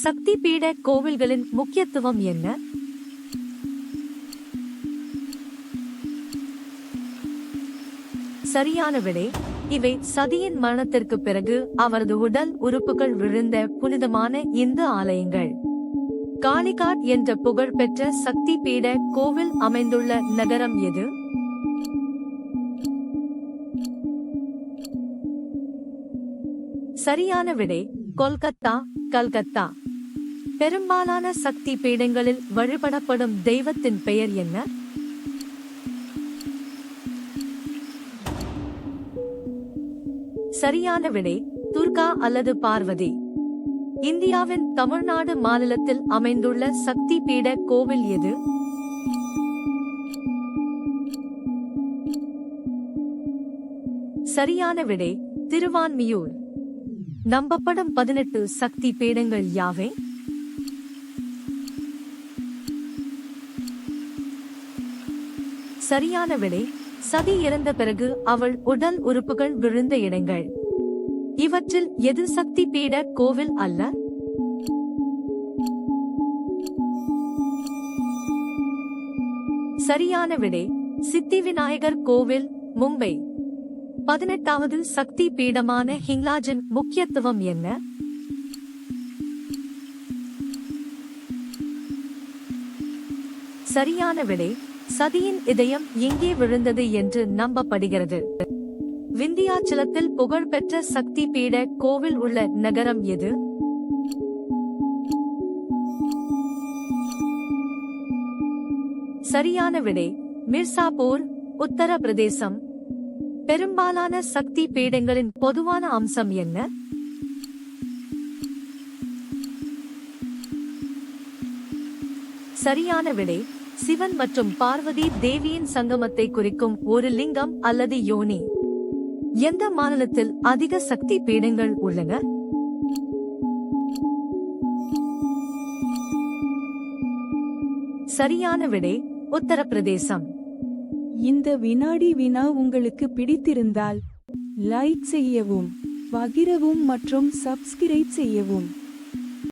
சக்தி பீட கோவில்களின் முக்கியத்துவம் என்ன? சரியான விடை, இவை சதியின் மரணத்திற்கு பிறகு அவரது உடல் உறுப்புகள் விழுந்த புனிதமான இந்து ஆலயங்கள். காளிகாட் என்ற புகழ்பெற்ற சக்தி பீட கோவில் அமைந்துள்ள நகரம் எது? சரியான விடை, கொல்கத்தா, கல்கத்தா. பெரும்பாலான சக்தி பீடங்களில் வழிபடப்படும் தெய்வத்தின் பெயர் என்ன? சரியான விடை, துர்கா அல்லது பார்வதி. இந்தியாவின் தமிழ்நாடு மாநிலத்தில் அமைந்துள்ள சக்தி பீட கோவில் எது? சரியான விடை, திருவான்மியூர். நம்பப்படும் 18 சக்தி பீடங்கள் யாவை? சரியான விடை, சதி இறந்த பிறகு அவள் உடல் உறுப்புகள் விழுந்த இடங்கள். இவற்றில் எது சக்தி பீட கோவில் அல்ல? சரியான விடை, சித்தி விநாயகர் கோவில், மும்பை. 18வது சக்தி பீடமான ஹிங்லாஜின் முக்கியத்துவம் என்ன? சரியான விடை, சதியின் இதயம் எங்கே விழுந்தது என்று நம்பப்படுகிறது. விந்தியாச்சலத்தில் புகழ்பெற்ற சக்தி பீட கோவில் உள்ள நகரம் எது? சரியான விடை, மிர்சாபூர், உத்தரப்பிரதேசம். பெரும்பாலான சக்தி பீடங்களின் பொதுவான அம்சம் என்ன? சரியான விடை, சிவன் மற்றும் பார்வதி தேவியின் சங்கமத்தை குறிக்கும் ஒரு லிங்கம் அல்லது யோனி. எந்த மாநிலத்தில் அதிக சக்தி பீடங்கள் உள்ளன? சரியான விடை, உத்தரப்பிரதேசம். இந்த வினாடி வினா உங்களுக்கு பிடித்திருந்தால் லைக் செய்யவும், பகிரவும் மற்றும் சப்ஸ்கிரைப் செய்யவும்.